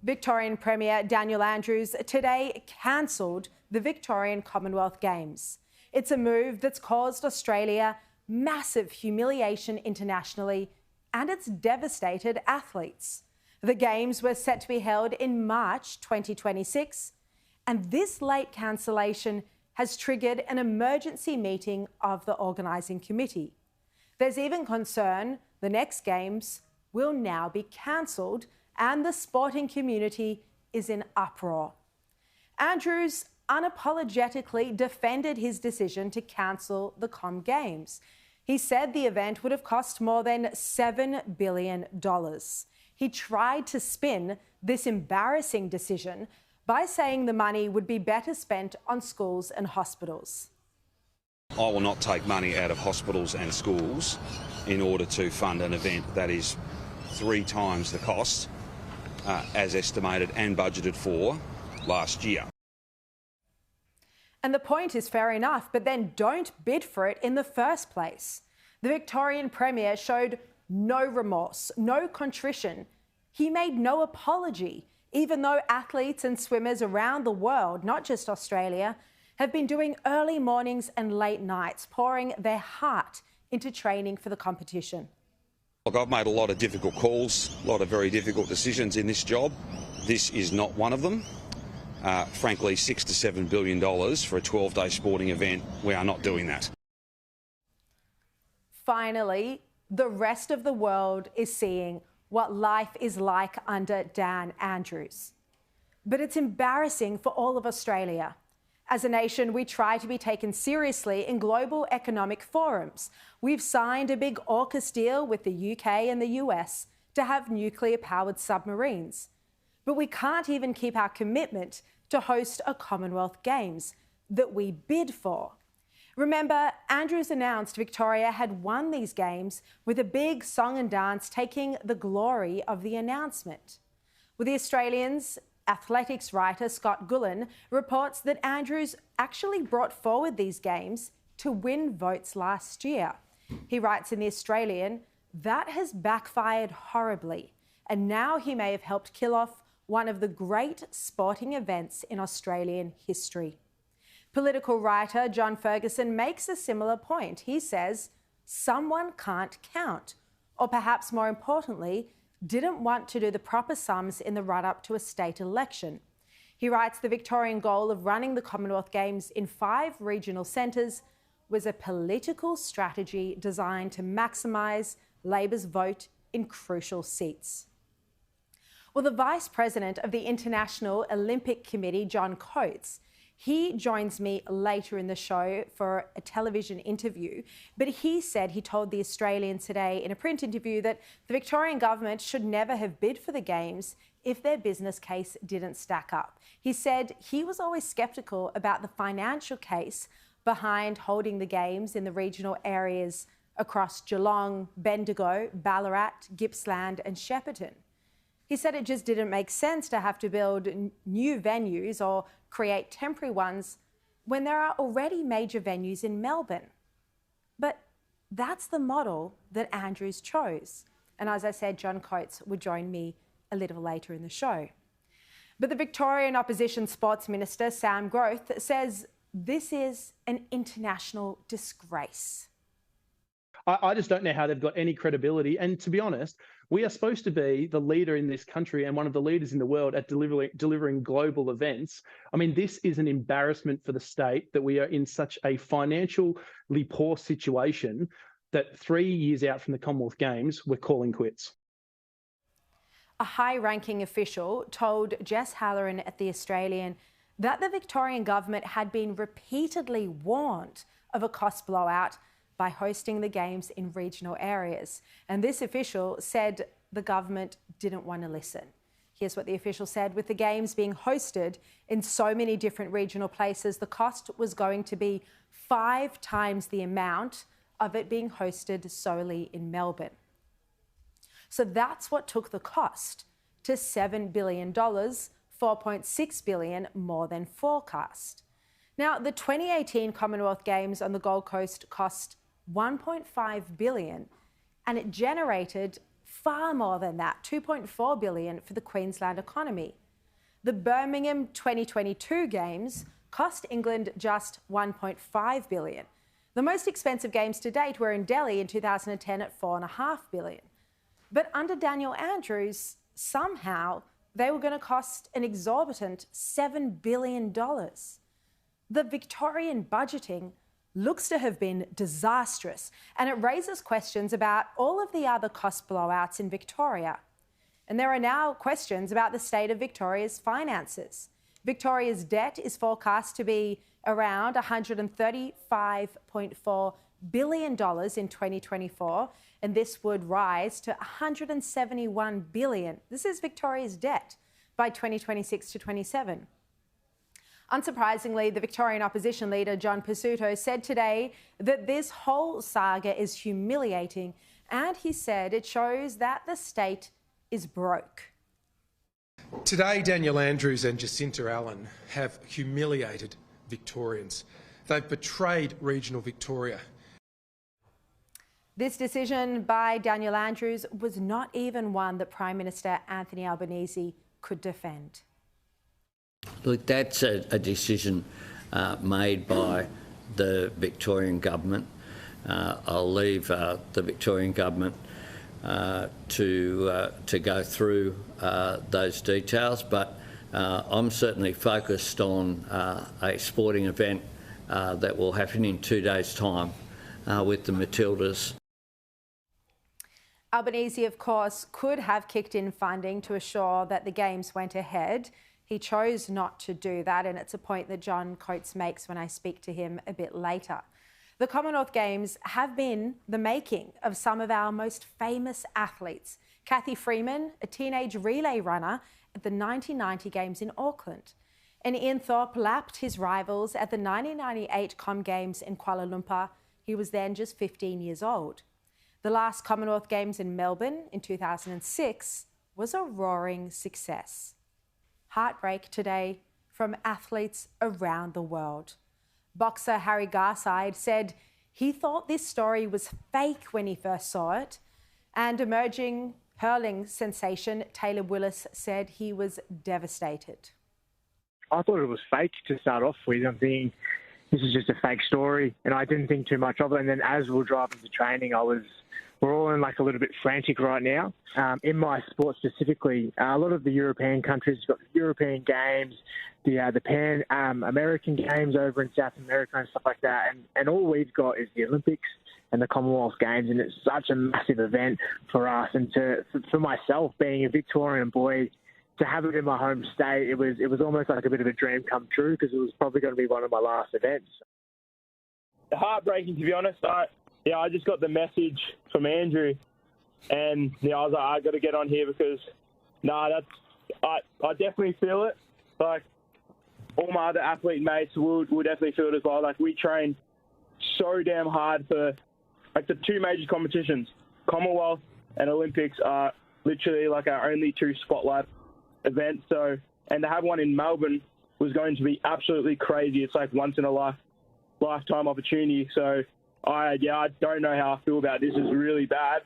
Victorian Premier Daniel Andrews today cancelled the Victorian Commonwealth Games. It's a move that's caused Australia massive humiliation internationally, and it's devastated athletes. The Games were set to be held in March 2026, and this late cancellation has triggered an emergency meeting of the organising committee. There's even concern the next Games will now be cancelled, and the sporting community is in uproar. Andrews unapologetically defended his decision to cancel the Com Games. He said the event would have cost more than $7 billion. He tried to spin this embarrassing decision by saying the money would be better spent on schools and hospitals. I will not take money out of hospitals and schools in order to fund an event that is 3 times the cost as estimated and budgeted for last year. And the point is fair enough, but then don't bid for it in the first place. The Victorian Premier showed no remorse, no contrition. He made no apology, even though athletes and swimmers around the world, not just Australia, have been doing early mornings and late nights, pouring their heart into training for the competition. Look, I've made a lot of difficult calls, a lot of very difficult decisions in this job. This is not one of them. Frankly, $6 to $7 billion for a 12-day sporting event, we are not doing that. Finally, the rest of the world is seeing what life is like under Dan Andrews. But it's embarrassing for all of Australia. As a nation, we try to be taken seriously in global economic forums. We've signed a big AUKUS deal with the UK and the US to have nuclear-powered submarines. But we can't even keep our commitment to host a Commonwealth Games that we bid for. Remember, Andrews announced Victoria had won these games with a big song and dance taking the glory of the announcement. With the Australians, athletics writer Scott Gullen reports that Andrews actually brought forward these games to win votes last year. He writes in The Australian, that has backfired horribly, and now he may have helped kill off one of the great sporting events in Australian history. Political writer John Ferguson makes a similar point. He says someone can't count, or perhaps more importantly, didn't want to do the proper sums in the run-up to a state election. He writes the Victorian goal of running the Commonwealth Games in 5 regional centres was a political strategy designed to maximise Labor's vote in crucial seats. Well, the Vice President of the International Olympic Committee, John Coates, he joins me later in the show for a television interview, but he said he told The Australian today in a print interview that the Victorian government should never have bid for the Games if their business case didn't stack up. He said he was always sceptical about the financial case behind holding the Games in the regional areas across Geelong, Bendigo, Ballarat, Gippsland and Shepparton. He said it just didn't make sense to have to build new venues or create temporary ones when there are already major venues in Melbourne. But that's the model that Andrews chose. And as I said, John Coates would join me a little later in the show. But the Victorian Opposition Sports Minister, Sam Groth, says this is an international disgrace. I just don't know how they've got any credibility. And to be honest, we are supposed to be the leader in this country and one of the leaders in the world at delivering global events. I mean, this is an embarrassment for the state that we are in such a financially poor situation that 3 years out from the Commonwealth Games, we're calling quits. A high-ranking official told Jess Halloran at The Australian that the Victorian government had been repeatedly warned of a cost blowout by hosting the Games in regional areas. And this official said the government didn't want to listen. Here's what the official said. With the Games being hosted in so many different regional places, the cost was going to be 5 times the amount of it being hosted solely in Melbourne. So that's what took the cost to $7 billion, $4.6 billion more than forecast. Now, the 2018 Commonwealth Games on the Gold Coast cost $1.5 billion, and it generated far more than that, $2.4 billion for the Queensland economy. The Birmingham 2022 Games cost England just $1.5 billion. The most expensive games to date were in Delhi in 2010 at $4.5 billion. But under Daniel Andrews, somehow they were going to cost an exorbitant $7 billion. The Victorian budgeting looks to have been disastrous, and it raises questions about all of the other cost blowouts in Victoria. And there are now questions about the state of Victoria's finances. Victoria's debt is forecast to be around $135.4 billion in 2024, and this would rise to $171 billion. This is Victoria's debt by 2026 to 27. Unsurprisingly, the Victorian opposition leader John Pesutto said today that this whole saga is humiliating, and he said it shows that the state is broke. Today, Daniel Andrews and Jacinta Allen have humiliated Victorians. They've betrayed regional Victoria. This decision by Daniel Andrews was not even one that Prime Minister Anthony Albanese could defend. Look, that's a decision made by the Victorian government. I'll leave the Victorian government to go through those details, but I'm certainly focused on a sporting event that will happen in 2 days' time with the Matildas. Albanese, of course, could have kicked in funding to assure that the Games went ahead. He chose not to do that, and it's a point that John Coates makes when I speak to him a bit later. The Commonwealth Games have been the making of some of our most famous athletes. Cathy Freeman, a teenage relay runner at the 1990 Games in Auckland. And Ian Thorpe lapped his rivals at the 1998 Com Games in Kuala Lumpur. He was then just 15 years old. The last Commonwealth Games in Melbourne in 2006 was a roaring success. Heartbreak today from athletes around the world. Boxer Harry Garside said he thought this story was fake when he first saw it, and emerging hurling sensation Taylor Willis said he was devastated. I thought it was fake to start off with. I'm thinking this is just a fake story, and I didn't think too much of it. And then as we were driving to training, we're all in like a little bit frantic right now. In my sport specifically, a lot of the European countries have got the European Games, the Pan American Games over in South America and stuff like that. And all we've got is the Olympics and the Commonwealth Games, and it's such a massive event for us. And for myself, being a Victorian boy, to have it in my home state, it was almost like a bit of a dream come true, because it was probably going to be one of my last events. Heartbreaking, to be honest. I just got the message from Andrew, and I was like, I got to get on here because, I definitely feel it. Like, all my other athlete mates will definitely feel it as well. Like, we train so damn hard for, like, the two major competitions. Commonwealth and Olympics are literally like our only two spotlight events. So, and to have one in Melbourne was going to be absolutely crazy. It's like once in a lifetime opportunity. So, I don't know how I feel about this. It's really bad.